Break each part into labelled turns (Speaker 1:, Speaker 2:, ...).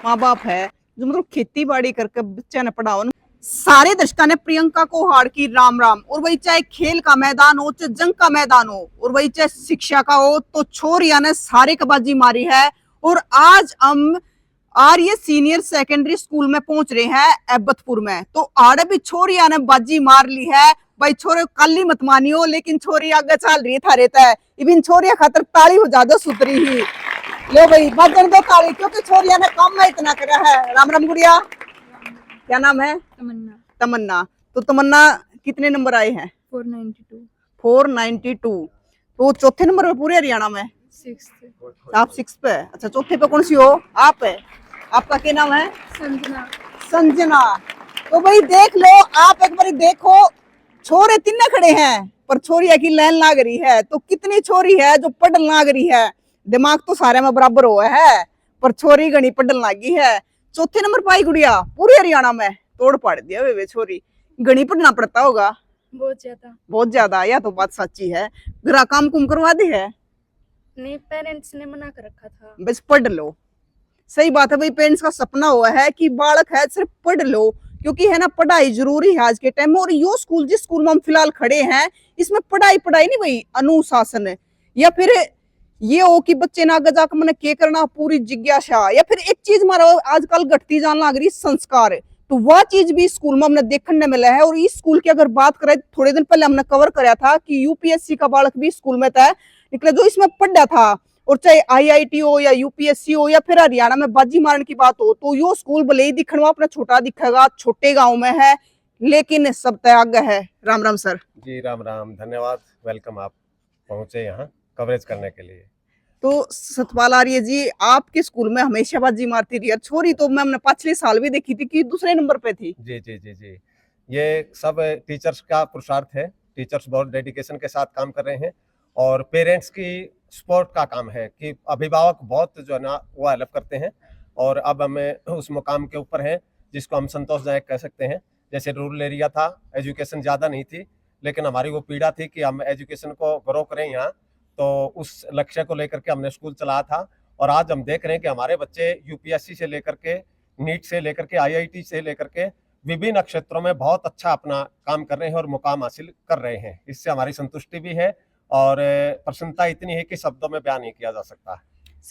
Speaker 1: माँ बाप है जो मतलब खेती बाड़ी करके बच्चे ने पढ़ाओ। सारे दर्शकों ने प्रियंका को हार की राम राम। और वही चाहे खेल का मैदान हो चाहे जंग का मैदान हो और वही चाहे शिक्षा का हो, तो छोरिया ने सारे कबाजी मारी है। और आज हम आर्य सीनियर सेकेंडरी स्कूल में पहुंच रहे हैं एबतपुर में। तो आड़े भी छोरिया ने बाजी मार ली है भाई। छोरे काली मत मानियो, लेकिन छोरी आगे चल रही है थारे तय। इबिन छोरिया खातर ताली हो जादो सुतरी ही। लो भाई बजन दो ताली, क्योंकि छोरिया ने काम में इतना करा है। राम राम गुड़िया, क्या नाम है?
Speaker 2: तमन्ना।
Speaker 1: तमन्ना। तो तमन्ना कितने नंबर आए हैं?
Speaker 2: 492।
Speaker 1: 492। तो चौथे नंबर पे पूरे हरियाणा में?
Speaker 2: 6th।
Speaker 1: आप 6 पे? अच्छा, चौथे पे कौन सी हो? आप है। आपका क्या नाम है?
Speaker 2: संजना।
Speaker 1: संजना। तो भाई देख लो, आप एक बार देखो, छोरे तीन खड़े हैं पर छोरिया की लाइन लाग रही है। तो कितनी छोरी है जो पढ़ लाग रही है। दिमाग तो सारे में बराबर हुआ है पर छोरी घनी पढ़न लागी है। चौथे नंबर पाई गुड़िया पूरे हरियाणा में। तोड़ पाड़ दिया वे छोरी। घनी पढ़ना पड़ता होगा?
Speaker 2: बहुत ज्यादा।
Speaker 1: बहुत ज्यादा, या तो बात सच्ची है। घर काम कुम करवा दी है?
Speaker 2: नहीं, पेरेंट्स ने मना कर रखा था।
Speaker 1: बस पढ़ लो। सही बात है भाई, पेरेंट्स का सपना हुआ है कि बालक है सिर्फ पढ़ लो, क्योंकि है ना पढ़ाई जरूरी है आज के टाइम में। और यो स्कूल जिस स्कूल में हम फिलहाल खड़े हैं, इसमें पढ़ाई पढ़ाई नहीं भाई, अनुशासन है। या फिर ये हो कि बच्चे ना आगे जाकर मैंने क्या करना, पूरी जिज्ञासा। या फिर एक चीज हमारा आजकल घटती जान लग रही, संस्कार। तो वह चीज भी स्कूल में हमने देखने मिला है। और इस स्कूल की अगर बात करें, थोड़े दिन पहले हमने कवर कराया था कि यूपीएससी का बालक भी स्कूल में था निकले जो इसमें पढ़ा था। और चाहे आईआईटी हो या यूपीएससी हो या फिर हरियाणा में बाजी मारने की बात हो, तो यो स्कूल भले ही दिखने में अपना छोटा दिखेगा, छोटे गांव में है, लेकिन सब तय आगे है। राम राम सर।
Speaker 3: जी राम राम, धन्यवाद। वेलकम, आप पहुंचे यहाँ कवरेज करने के लिए।
Speaker 1: तो सतपाल आर्य जी, आपके स्कूल में हमेशा बाजी मारती रही है छोरी। तो मैं हमने पिछले साल भी देखी थी कि दूसरे नंबर पे थी।
Speaker 3: जी जी जी जी, ये सब टीचर्स का पुरुषार्थ है। टीचर्स बहुत डेडिकेशन के साथ काम कर रहे हैं और पेरेंट्स की सपोर्ट का काम है कि अभिभावक बहुत जो है ना वो हेल्प करते हैं। और अब हमें उस मुकाम के ऊपर हैं जिसको हम संतोषदायक कह सकते हैं। जैसे रूरल एरिया था, एजुकेशन ज़्यादा नहीं थी, लेकिन हमारी वो पीड़ा थी कि हम एजुकेशन को ग्रो करें यहाँ। तो उस लक्ष्य को लेकर के हमने स्कूल चलाया था। और आज हम देख रहे हैं कि हमारे बच्चे यूपीएससी से लेकर के, नीट से लेकर के, आईआईटी से लेकर के विभिन्न क्षेत्रों में बहुत अच्छा अपना काम कर रहे हैं और मुकाम हासिल कर रहे हैं। इससे हमारी संतुष्टि भी है और प्रसन्नता इतनी है कि शब्दों में बयान नहीं किया जा सकता।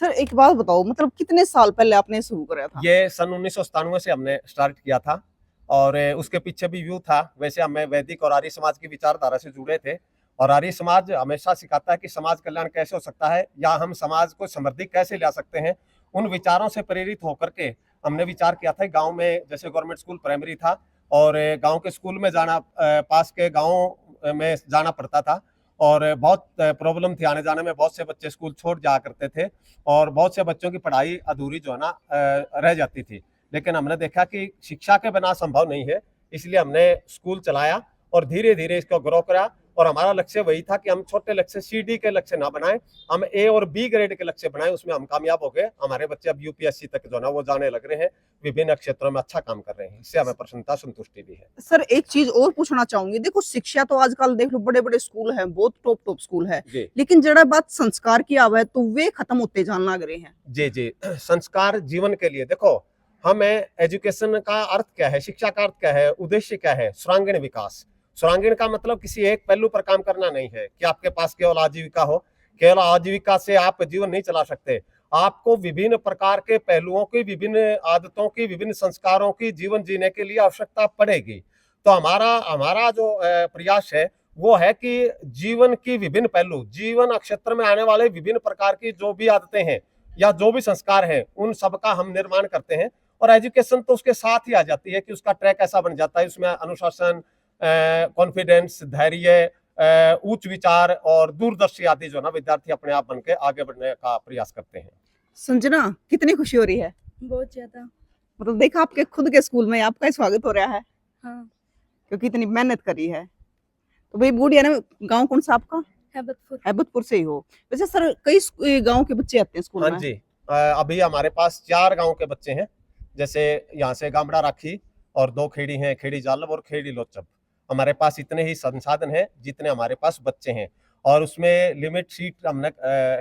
Speaker 1: सर एक बात बताओ, मतलब कितने साल पहले आपने शुरू करा था?
Speaker 3: ये सन 1997 से हमने स्टार्ट किया था और उसके पीछे भी व्यू था। वैसे हमें वैदिक और आर्य समाज की विचारधारा से जुड़े थे और आर्य समाज हमेशा सिखाता है कि समाज कल्याण कैसे हो सकता है या हम समाज को समृद्धि कैसे ला सकते हैं। उन विचारों से प्रेरित होकर के हमने विचार किया था। गांव में जैसे गवर्नमेंट स्कूल प्राइमरी था और गांव के स्कूल में जाना, पास के गाँव में जाना पड़ता था और बहुत प्रॉब्लम थी आने जाने में। बहुत से बच्चे स्कूल छोड़ जाया करते थे और बहुत से बच्चों की पढ़ाई अधूरी जो है ना रह जाती थी। लेकिन हमने देखा कि शिक्षा के बिना संभव नहीं है, इसलिए हमने स्कूल चलाया और धीरे धीरे इसको ग्रो करा। और हमारा लक्ष्य वही था कि हम छोटे लक्ष्य सीडी के लक्ष्य ना बनाएं, हम ए और बी ग्रेड के लक्ष्य बनाएं। उसमें हम कामयाब हो गए। हमारे बच्चे अब यूपीएससी तक जो है ना वो जाने लग रहे हैं, विभिन्न क्षेत्रों में अच्छा काम कर रहे हैं। इससे हमें प्रसन्नता संतुष्टि भी है।
Speaker 1: सर एक चीज और पूछना चाहूंगी, देखो शिक्षा तो आजकल देख लो बड़े बड़े स्कूल हैं, बहुत टॉप टॉप स्कूल है, लेकिन जरा बात संस्कार की आवे तो वे खत्म होते जान लग रहे हैं।
Speaker 3: जी जी, संस्कार जीवन के लिए, देखो हमें एजुकेशन का अर्थ क्या है, शिक्षा का अर्थ क्या है, उद्देश्य क्या है? सर्वांगीण विकास। सर्वांगीण का मतलब किसी एक पहलू पर काम करना नहीं है कि आपके पास केवल आजीविका हो। केवल आजीविका से आप जीवन नहीं चला सकते। आपको विभिन्न प्रकार के पहलुओं की, विभिन्न आदतों की, विभिन्न संस्कारों की जीवन जीने के लिए आवश्यकता पड़ेगी। तो हमारा जो प्रयास है वो है कि जीवन की विभिन्न पहलू, जीवन क्षेत्र में आने वाले विभिन्न प्रकार की जो भी आदतें हैं या जो भी संस्कार हैं, उन सब का हम निर्माण करते हैं। और एजुकेशन तो उसके साथ ही आ जाती है कि उसका ट्रैक ऐसा बन जाता है, उसमें अनुशासन, कॉन्फिडेंस, धैर्य, उच्च विचार और दूरदर्शी आदि जो ना विद्यार्थी अपने आप बन के आगे बढ़ने का प्रयास करते हैं।
Speaker 1: संजना, कितनी खुशी हो रही है?
Speaker 2: बहुत ज्यादा।
Speaker 1: मतलब देखा आपके खुद के स्कूल में आपका ही स्वागत हो रहा है।
Speaker 2: हाँ।
Speaker 1: क्योंकि इतनी मेहनत करी है। तो भाई बूढ़िया ने गांव कौन सा आपका?
Speaker 2: हैबतपुर।
Speaker 1: हैबतपुर से ही हो? वैसे सर कई गांव के बच्चे आते हैं स्कूल में?
Speaker 3: हाँ जी, अभी हमारे पास 4 गांव के बच्चे हैं। जैसे यहाँ से गामड़ा राखी और 2 खेड़ी हैं, खेड़ी जालब और खेड़ी लोचब। हमारे पास इतने ही संसाधन हैं जितने हमारे पास बच्चे हैं। और उसमें लिमिट शीट हमने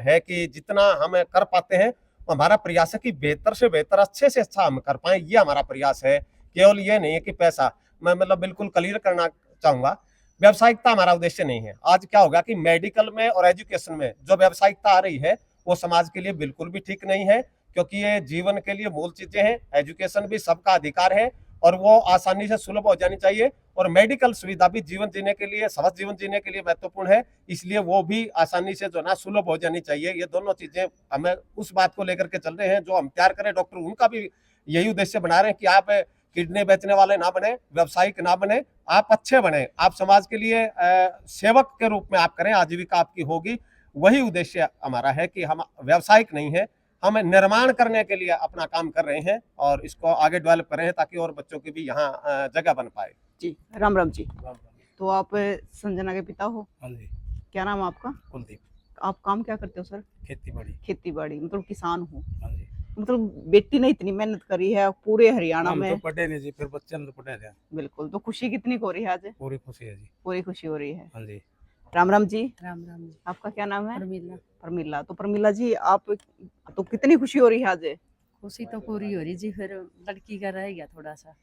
Speaker 3: है कि जितना हम कर पाते हैं हमारा प्रयास है कि बेहतर से बेहतर अच्छे से अच्छा हम कर पाए, ये हमारा प्रयास है। केवल ये नहीं है कि पैसा, मैं मतलब बिल्कुल क्लियर करना चाहूंगा, व्यावसायिकता हमारा उद्देश्य नहीं है। आज क्या होगा कि मेडिकल में और एजुकेशन में जो व्यावसायिकता आ रही है वो समाज के लिए बिल्कुल भी ठीक नहीं है, क्योंकि ये जीवन के लिए मूल चीजें हैं। एजुकेशन भी सबका अधिकार है और वो आसानी से सुलभ हो जानी चाहिए, और मेडिकल सुविधा भी जीवन जीने के लिए, स्वस्थ जीवन जीने के लिए महत्वपूर्ण है, इसलिए वो भी आसानी से जो ना सुलभ हो जानी चाहिए। ये दोनों चीजें हमें उस बात को लेकर के चल रहे हैं जो हम तैयार करें। डॉक्टर उनका भी यही उद्देश्य बना रहे हैं कि आप किडनी बेचने वाले ना बने, व्यवसायिक ना बने, आप अच्छे बने, आप समाज के लिए सेवक के रूप में आप करें, आजीविका आपकी होगी। वही उद्देश्य हमारा है कि हम व्यवसायिक नहीं है, हम निर्माण करने के लिए अपना काम कर रहे हैं और इसको आगे डेवलप कर रहे हैं ताकि और बच्चों की भी यहाँ जगह बन पाए।
Speaker 1: जी राम राम जी। तो आप संजना के पिता हो?
Speaker 4: हाँ जी।
Speaker 1: क्या नाम है आपका?
Speaker 4: कुलदीप।
Speaker 1: आप काम क्या करते हो सर?
Speaker 4: खेती बाड़ी।
Speaker 1: खेती बाड़ी, मतलब किसान हो?
Speaker 4: हाँ जी।
Speaker 1: मतलब बेटी ने इतनी मेहनत करी है पूरे हरियाणा
Speaker 4: हम
Speaker 1: में।
Speaker 4: तो पढ़े नहीं जी, फिर बच्चे ने तो पढ़े थे।
Speaker 1: बिल्कुल, तो खुशी कितनी हो रही है आज?
Speaker 4: पूरी खुशी है जी।
Speaker 1: पूरी खुशी हो रही है।
Speaker 4: हाँ जी।
Speaker 1: राम राम जी।
Speaker 2: राम राम जी।
Speaker 1: आपका क्या नाम है?
Speaker 2: प्रमिला।
Speaker 1: प्रमिला। तो प्रमिला जी, आप तो कितनी खुशी हो रही है आज?
Speaker 2: खुशी तो पूरी हो रही जी, फिर लड़की का रह गया थोड़ा सा,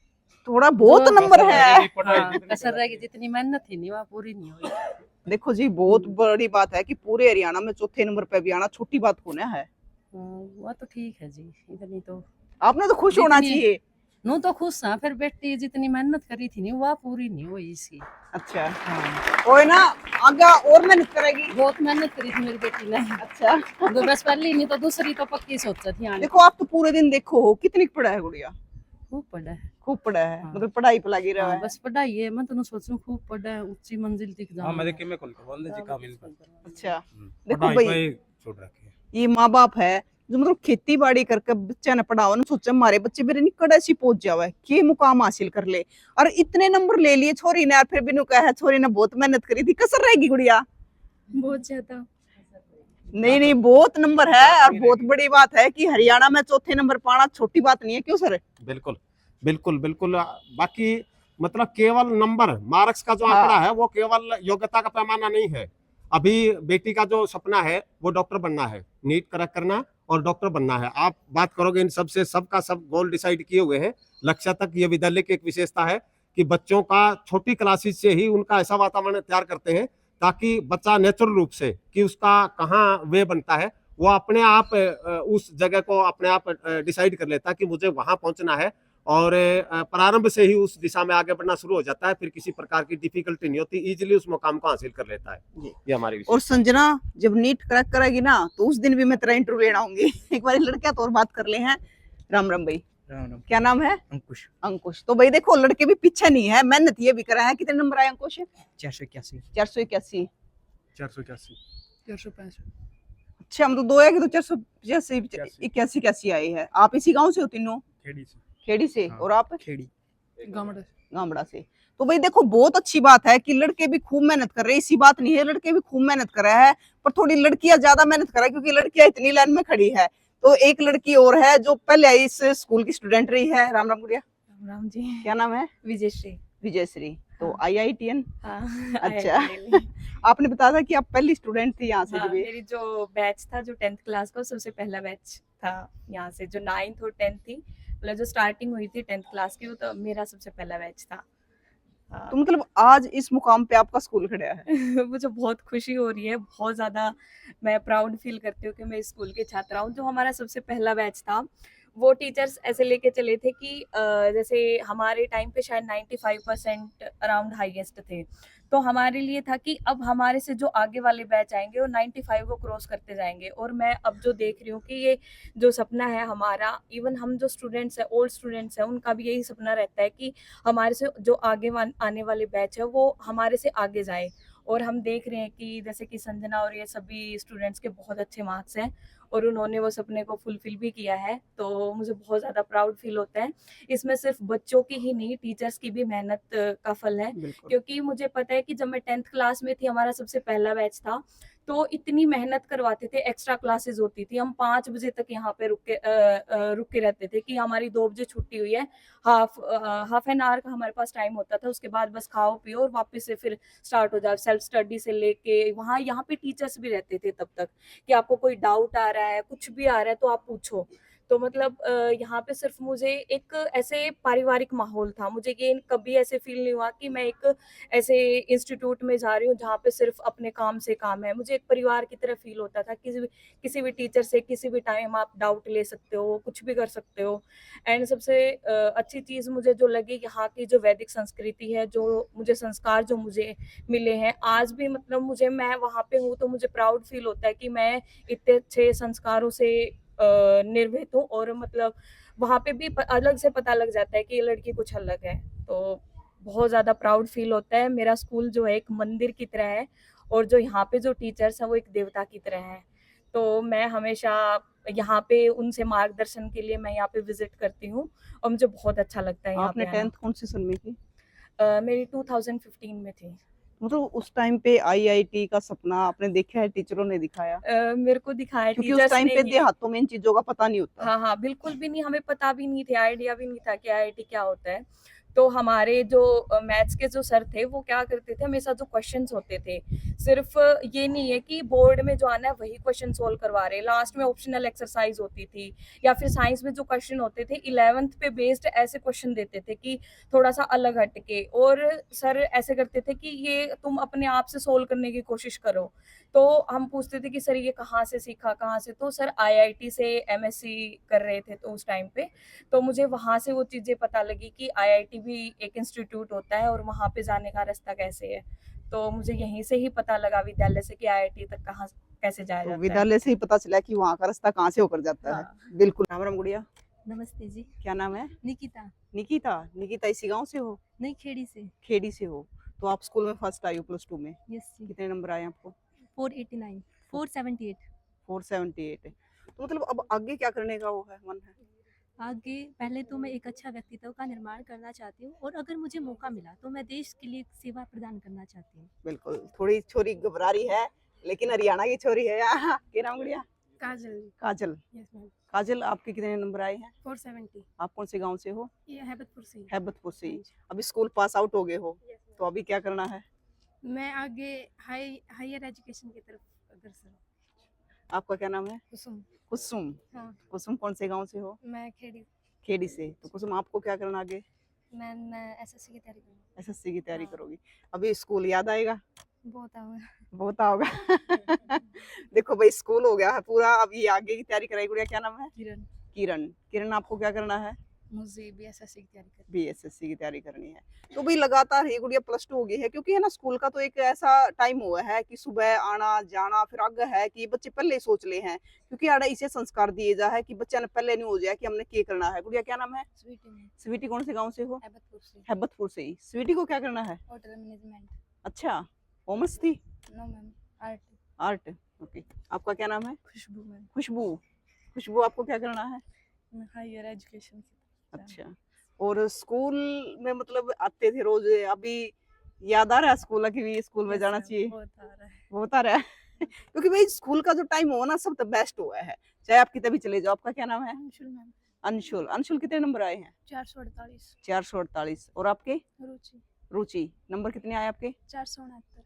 Speaker 1: थोड़ा बहुत
Speaker 2: जो
Speaker 1: नंबर है।
Speaker 2: हाँ, कसर रह गई, जितनी मेहनत थी नहीं वहाँ पूरी नहीं हुई।
Speaker 1: देखो जी, बहुत बड़ी बात है कि पूरे हरियाणा में चौथे नंबर पे भी आना छोटी बात कौन है।
Speaker 2: वो तो ठीक है जी, इतनी तो
Speaker 1: आपने तो खुश होना
Speaker 2: जितनी-
Speaker 1: चाहिए।
Speaker 2: नू तो खुश हाँ, फिर बेटी जितनी मेहनत करी थी नहीं वह पूरी नहीं हुई इसकी।
Speaker 1: अच्छा,
Speaker 2: हाँ,
Speaker 1: कोई ना, आगे और मेहनत करेगी।
Speaker 2: बहुत मेहनत करी थी मेरी बेटी ने।
Speaker 1: अच्छा,
Speaker 2: तो बस पहली नहीं तो दूसरी तो पक्की सोचा थी आने।
Speaker 1: देखो आप तो पूरे दिन देखो हो कितनी पढ़ा है गुड़िया।
Speaker 2: खूब पढ़ा है।
Speaker 1: खूब पढ़ा है,
Speaker 2: हाँ।
Speaker 1: मतलब पढ़ाई पे लगी रहा
Speaker 2: हाँ,
Speaker 1: है।
Speaker 2: बस पढ़ाई है, मैं तो सोचूं खूब पढ़ा है, ऊंची मंजिल तक
Speaker 4: हाँ,
Speaker 2: जाऊं।
Speaker 4: मैं देखिए मैं कॉल कर बोल दे जी काम इन पर।
Speaker 1: अच्छा, देखो
Speaker 4: पढ़ाई
Speaker 1: भाई,
Speaker 4: पे ही छोड़ रखी है।
Speaker 1: ये माँ बाप है जो मतलब खेती बाड़ी करके बच्चा ने पढ़ाओ ना, सोचा हमारे बच्चे मेरे निकट ऐसी पहुंच जावे कि मुकाम हासिल कर ले, और इतने नंबर ले लिए छोरी ने, और फिर भी नु कहा है छोरी ने बहुत मेहनत करी थी, कसर रहेगी गुड़िया।
Speaker 2: बहुत ज्यादा।
Speaker 1: नहीं नहीं, बहुत नंबर है, और बहुत बड़ी बात है कि हरियाणा में चौथे नंबर पाना छोटी बात नहीं है, क्यों सर?
Speaker 3: बिल्कुल बिल्कुल बिल्कुल। बाकी मतलब केवल नंबर, मार्क्स का जो
Speaker 1: हाँ।
Speaker 3: आंकड़ा है वो केवल योग्यता का पैमाना नहीं है। अभी बेटी का जो सपना है वो डॉक्टर बनना है, नीट क्रैक करना और डॉक्टर बनना है। आप बात करोगे इन सबसे, सबका सब गोल डिसाइड किए हुए हैं लक्ष्य तक। ये विद्यालय की एक विशेषता है कि बच्चों का छोटी क्लासेस से ही उनका ऐसा वातावरण तैयार करते हैं ताकि बच्चा नेचुरल रूप से कि उसका कहाँ वे बनता है, वो अपने आप उस जगह को अपने आप डिसाइड कर लेता है कि मुझे वहां पहुंचना है, और प्रारंभ से ही उस दिशा में आगे बढ़ना शुरू हो जाता है। फिर किसी प्रकार की डिफिकल्टी नहीं होती, इजीली उस मुकाम को हासिल कर लेता है। ये हमारी
Speaker 1: और संजना जब नीट क्रैक करेगी ना, तो उस दिन भी मैं तेरा इंटरव्यू लेना आऊंगी। एक बार लड़कियां तो और बात कर ले हैं। राम राम भाई।
Speaker 4: राम।
Speaker 1: क्या नाम है?
Speaker 4: अंकुश।
Speaker 1: अंकुश। तो भाई देखो, लड़के भी पीछे नहीं है, मेहनत ये भी करा है। कितने नंबर आए अंकुश?
Speaker 4: 481।
Speaker 1: 481।
Speaker 4: 481।
Speaker 2: 465।
Speaker 1: अच्छा, हम तो दो है कि तो 485 81 आए हैं। आप इसी गांव से हो तीनों?
Speaker 4: खेड़ी से।
Speaker 1: खेड़ी से।
Speaker 4: हाँ।
Speaker 1: और आप?
Speaker 4: खेड़ी।
Speaker 1: गामड़ा से। तो भाई देखो, बहुत अच्छी बात है कि लड़के भी खूब मेहनत कर रहे हैं, इसी बात नहीं है, लड़के भी खूब मेहनत कर रहे हैं, पर थोड़ी लड़कियां ज्यादा मेहनत कर रही है क्योंकि लड़कियां इतनी लाइन में खड़ी है। तो एक लड़की और है जो पहले इस स्कूल की स्टूडेंट रही है। राम राम गुड़िया।
Speaker 2: राम राम जी।
Speaker 1: क्या नाम है?
Speaker 2: विजयश्री।
Speaker 1: विजयश्री। तो
Speaker 2: हाँ।
Speaker 1: IITN।
Speaker 2: हाँ,
Speaker 1: अच्छा।
Speaker 2: IIT
Speaker 1: आपने बताया था कि आप पहली स्टूडेंट थी यहाँ से
Speaker 2: हाँ,
Speaker 1: जब ये।
Speaker 2: मेरी जो बैच था, जो 10th क्लास का सबसे पहला बैच था यहाँ से, जो 9th और 10th थी, मतलब जो स्टार्टिंग हुई थी 10th क्लास की, वो तो मेरा सबसे पहला बैच था। हाँ।
Speaker 1: तो मतलब आज इस मुकाम पे आपका स्कूल खड़ा है।
Speaker 2: मुझे बहुत खुशी हो रही है, बहुत ज़्यादा मैं प्राउड फील करती हूँ कि मैं इस स्कूल की छात्रा हूँ। जो हमारा सबसे पहला बैच था, वो टीचर्स ऐसे लेके चले थे कि जैसे हमारे टाइम पे शायद 95% अराउंड हाईएस्ट थे, तो हमारे लिए था कि अब हमारे से जो आगे वाले बैच आएंगे वो 95 को क्रॉस करते जाएंगे। और मैं अब जो देख रही हूँ कि ये जो सपना है हमारा, इवन हम जो स्टूडेंट्स हैं, ओल्ड स्टूडेंट्स हैं, उनका भी यही सपना रहता है कि हमारे से जो आगे आने वाले बैच है वो हमारे से आगे जाए। और हम देख रहे हैं कि जैसे कि संजना और ये सभी स्टूडेंट्स के बहुत अच्छे मार्क्स हैं और उन्होंने वो सपने को फुलफिल भी किया है, तो मुझे बहुत ज़्यादा प्राउड फील होता है। इसमें सिर्फ बच्चों की ही नहीं, टीचर्स की भी मेहनत का फल है। क्योंकि मुझे पता है कि जब मैं 10th क्लास में थी, हमारा सबसे पहला बैच था, तो तो इतनी मेहनत करवाते थे, एक्स्ट्रा क्लासेस होती थी, हम 5 बजे तक यहाँ पे रुक के रहते थे कि हमारी 2 बजे छुट्टी हुई है, हाफ एन आवर का हमारे पास टाइम होता था, उसके बाद बस खाओ पियो और वापस से फिर स्टार्ट हो जाओ सेल्फ स्टडी से लेके। वहाँ यहाँ पे टीचर्स भी रहते थे तब तक कि आपको कोई डाउट आ रहा है, कुछ भी आ रहा है तो आप पूछो। तो मतलब यहाँ पे सिर्फ मुझे एक ऐसे पारिवारिक माहौल था, मुझे ये कभी ऐसे फील नहीं हुआ कि मैं एक ऐसे इंस्टीट्यूट में जा रही हूँ जहाँ पे सिर्फ अपने काम से काम है। मुझे एक परिवार की तरह फील होता था, किसी भी टीचर से किसी भी टाइम आप डाउट ले सकते हो, कुछ भी कर सकते हो। एंड सबसे अच्छी चीज़ मुझे जो लगी, यहाँ की जो वैदिक संस्कृति है, जो मुझे संस्कार जो मुझे मिले हैं आज भी, मतलब मुझे, मैं वहाँ पे हूँ तो मुझे प्राउड फील होता है कि मैं इतने अच्छे संस्कारों से निर्मित हूँ। और मतलब वहाँ पे भी अलग से पता लग जाता है कि ये लड़की कुछ अलग है, तो बहुत ज़्यादा प्राउड फील होता है। मेरा स्कूल जो है एक मंदिर की तरह है और जो यहाँ पे जो टीचर्स हैं वो एक देवता की तरह हैं। तो मैं हमेशा यहाँ पे उनसे मार्गदर्शन के लिए मैं यहाँ पे विजिट करती हूँ और मुझे बहुत अच्छा लगता है यहाँ
Speaker 1: आपने
Speaker 2: पे आना।
Speaker 1: 10th कौन से सन में की?
Speaker 2: मेरी 2015 में थी।
Speaker 1: मतलब उस टाइम पे आईआईटी का सपना आपने देखा है, टीचरों ने दिखाया?
Speaker 2: मेरे को दिखाया
Speaker 1: क्योंकि उस
Speaker 2: टीचर्स
Speaker 1: टाइम
Speaker 2: ने
Speaker 1: पे
Speaker 2: ही।
Speaker 1: देहातों में इन चीजों का पता नहीं होता।
Speaker 2: हाँ, हाँ, बिल्कुल भी नहीं, हमें पता भी नहीं थे, आइडिया भी नहीं था कि आईआईटी क्या होता है। तो हमारे जो मैथ्स के जो सर थे वो क्या करते थे, हमेशा जो क्वेश्चंस होते थे, सिर्फ ये नहीं है कि बोर्ड में जो आना है वही क्वेश्चन सोल्व करवा रहे, लास्ट में ऑप्शनल एक्सरसाइज होती थी, या फिर साइंस में जो क्वेश्चन होते थे 11th पे बेस्ड ऐसे क्वेश्चन देते थे कि थोड़ा सा अलग हटके, और सर ऐसे करते थे कि ये तुम अपने आप से सोल्व करने की कोशिश करो। तो हम पूछते थे कि सर ये कहाँ से सीखा, कहाँ से? तो सर आईआईटी से एमएससी कर रहे थे तो उस टाइम पे, तो मुझे वहाँ से वो चीज़ें पता लगी कि आईआईटी भी एक इंस्टीट्यूट होता है और वहाँ पे जाने का रास्ता कैसे है। तो मुझे यहीं से ही पता लगा विद्यालय से कि आईआईटी तक कहाँ कैसे जाया
Speaker 1: तो
Speaker 2: जाता है।
Speaker 1: विद्यालय से ही पता चला कि वहाँ का रास्ता कहाँ से होकर जाता है।
Speaker 2: हाँ।
Speaker 1: बिल्कुल। राम राम गुड़िया,
Speaker 5: नमस्ते जी।
Speaker 1: क्या नाम है?
Speaker 5: निकिता।
Speaker 1: निकिता इसी गांव से हो?
Speaker 5: नहीं, खेड़ी से।
Speaker 1: खेड़ी से हो। तो आप स्कूल में फर्स्ट आई हो +2 में?
Speaker 5: यस जी।
Speaker 1: कितने नंबर आए आपको?
Speaker 5: 489 478।
Speaker 1: 478। तो मतलब अब आगे क्या करने का वो है, मन है?
Speaker 5: आगे पहले तो मैं एक अच्छा व्यक्तित्व का निर्माण करना चाहती हूँ, और अगर मुझे मौका मिला तो मैं देश के लिए सेवा प्रदान करना चाहती हूँ।
Speaker 1: बिल्कुल। थोड़ी छोरी घबरा रही है, लेकिन हरियाणा की छोरी है। क्या नाम गुड़िया?
Speaker 5: काजल।
Speaker 1: काजल।
Speaker 5: Yes ma'am.
Speaker 1: काजल, आपके कितने नंबर आए हैं?
Speaker 5: 470।
Speaker 1: आप कौन से गांव से हो?
Speaker 5: ये हैबतपुर से।
Speaker 1: हैबतपुर से। अभी स्कूल पास आउट हो गए हो, तो अभी क्या करना है?
Speaker 5: मैं आगे हायर एजुकेशन की तरफ अग्रसर हूँ।
Speaker 1: आपका क्या नाम है?
Speaker 5: कुसुम।
Speaker 1: कुसुम।
Speaker 5: हाँ।
Speaker 1: कुसुम कौन से गांव से हो?
Speaker 5: मैं खेड़ी।
Speaker 1: खेड़ी से। तो कुसुम, आपको क्या करना आगे?
Speaker 5: मैं एसएससी की तैयारी करूँगी।
Speaker 1: एसएससी की तैयारी
Speaker 5: हाँ।
Speaker 1: करोगी? अभी स्कूल याद आएगा?
Speaker 5: बहुत आऊँगा।
Speaker 1: बहुत आओगा। देखो भाई, स्कूल हो गया है पूरा, अब ये आगे की तैयारी कराई। गुड़िया क्या नाम है?
Speaker 5: किरण।
Speaker 1: किरण। किरण, आपको क्या करना है?
Speaker 5: मुझे भी एसएससी की तैयारी करनी
Speaker 1: बीएसएससी की तैयारी करनी है। तो भाई लगातार ये गुड़िया +2 हो गई है, क्योंकि है ना स्कूल का तो एक ऐसा टाइम हुआ है कि सुबह आना जाना, फिर आगे है कि बच्चे पहले ही सोच ले हैं, क्योंकि आड़ा इसे संस्कार दिए जा है कि बच्चा ने पहले नहीं हो जाए कि हमने क्या करना है। गुड़िया क्या नाम है?
Speaker 5: स्वीटी में।
Speaker 1: स्वीटी कौन से गाँव से हो?
Speaker 5: हैबतपुर से।
Speaker 1: हैबतपुर से ही। स्वीटी को क्या करना है?
Speaker 5: Hotel management.
Speaker 1: अच्छा, कॉमर्स थी?
Speaker 5: No ma'am, art.
Speaker 1: Art. Okay. आपका क्या नाम है?
Speaker 5: खुशबू मैम।
Speaker 1: खुशबू। खुशबू, आपको क्या करना है?
Speaker 5: हायर एजुकेशन की।
Speaker 1: अच्छा। और स्कूल में मतलब आते थे रोज, अभी याद आ रहा है स्कूल की भी, स्कूल में जाना चाहिए?
Speaker 5: बहुत आ रहा है।
Speaker 1: बहुत आ रहा है। क्योंकि भाई स्कूल का जो टाइम हो ना, सब तो बेस्ट हुआ है, चाहे आप कितने भी चले जाओ। आपका क्या नाम है?
Speaker 5: अंशुल मैम।
Speaker 1: अंशुल। अंशुल कितने नंबर आए हैं?
Speaker 5: 448।
Speaker 1: 448। और आपके?
Speaker 5: रुचि।
Speaker 1: रुचि, नंबर कितने आए आपके?
Speaker 5: 469।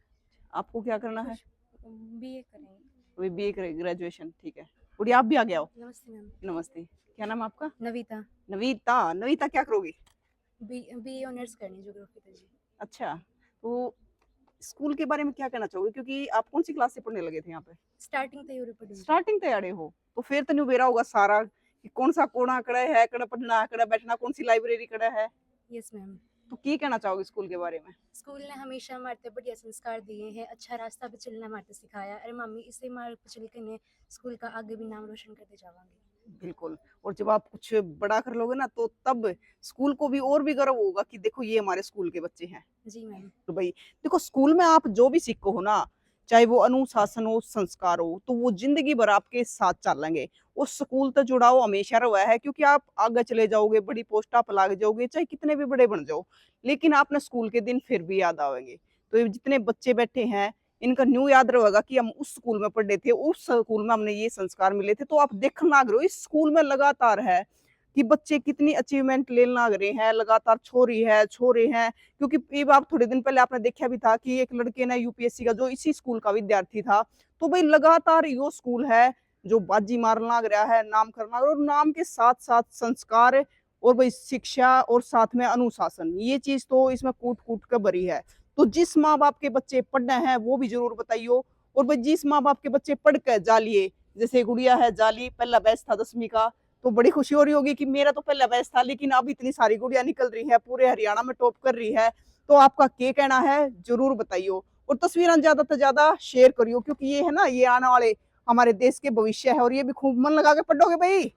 Speaker 1: आपको क्या करना है?
Speaker 5: बीए करेंगे।
Speaker 1: अभी बीए ग्रेजुएशन, ठीक है। गुड़िया, आप भी आ गया हो?
Speaker 5: नमस्ते मैम।
Speaker 1: नमस्ते। क्या नाम है आपका?
Speaker 5: नविता।
Speaker 1: नवीता। नवीता क्या करोगी?
Speaker 5: बीए ऑनर्स करनी, ज्योग्राफी का जी।
Speaker 1: अच्छा। तो स्कूल के बारे में क्या कहना चाहोगे, क्योंकि आप कौन सी क्लास से पढ़ने लगे थे यहाँ पे?
Speaker 5: स्टार्टिंग तैयारी पढ़ी।
Speaker 1: स्टार्टिंग तैयारी हो तो फिर तो नहीं बेरा होगा सारा कि कौन सा कोना कड़ा है, कड़ा पढ़ना, कड़ा बैठना, कौन सी लाइब्रेरी कड़ा है।
Speaker 5: Yes ma'am.
Speaker 1: तो क्या कहना चाहोगे स्कूल के बारे में?
Speaker 5: स्कूल ने हमेशा हमारे ते बढ़िया संस्कार दिए हैं, अच्छा रास्ता पे चलना हमारे ते सिखाया। अरे मम्मी, इसी मार्ग पे चल के ने स्कूल का आगे भी नाम रोशन करते जावांगे।
Speaker 1: बिल्कुल। और जब आप कुछ बड़ा कर लोगे ना, तो तब स्कूल को भी और भी गर्व होगा कि देखो ये हमारे स्कूल के बच्चे हैं।
Speaker 5: जी मैम।
Speaker 1: तो भाई देखो, स्कूल में आप जो भी सीखो हो ना, चाहे वो अनुशासन हो, संस्कार हो, तो वो जिंदगी भर आपके साथ चलेंगे। उस स्कूल तो जुड़ाव हमेशा रहा है, क्योंकि आप आगे चले जाओगे, बड़ी पोस्ट आप लग जाओगे, चाहे कितने भी बड़े बन जाओ, लेकिन आपने स्कूल के दिन फिर भी याद आएंगे। तो ये जितने बच्चे बैठे हैं, इनका न्यू याद रहेगा कि हम उस स्कूल में पढ़े थे, उस स्कूल में हमने ये संस्कार मिले थे। तो आप देखने लग रहे हो इस स्कूल में लगातार है कि बच्चे कितनी अचीवमेंट लेने लग रहे हैं, लगातार छोरी है छोरे हैं। क्योंकि ये बात थोड़े दिन पहले आपने देखा भी था कि एक लड़के ने यूपीएससी का, जो इसी स्कूल का विद्यार्थी था, तो भाई लगातार यो स्कूल है जो बाजी मारने लग रहा है, नाम करना, और नाम के साथ साथ संस्कार और भाई शिक्षा और साथ में अनुशासन, ये चीज तो इसमें कूट कूट कर भरी है। तो जिस माँ बाप के बच्चे पढ़ने हैं वो भी जरूर बताइयो, और भाई जिस माँ बाप के बच्चे पढ़ कर जा लिए, जैसे गुड़िया है जाली, पहला बैच था 10वीं का, तो बड़ी खुशी हो रही होगी कि मेरा तो पहला बैच था, लेकिन अब इतनी सारी गुड़िया निकल रही है, पूरे हरियाणा में टॉप कर रही है। तो आपका क्या कहना है जरूर बताइयो, और तस्वीरें ज्यादा से ज्यादा शेयर करियो, क्योंकि ये है ना, ये आने वाले हमारे देश के भविष्य है, और ये भी खूब मन लगा के पढ़ोगे भाई।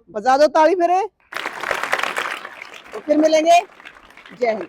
Speaker 1: बजा दो ताली मेरे। तो फिर मिलेंगे। जय हिंद।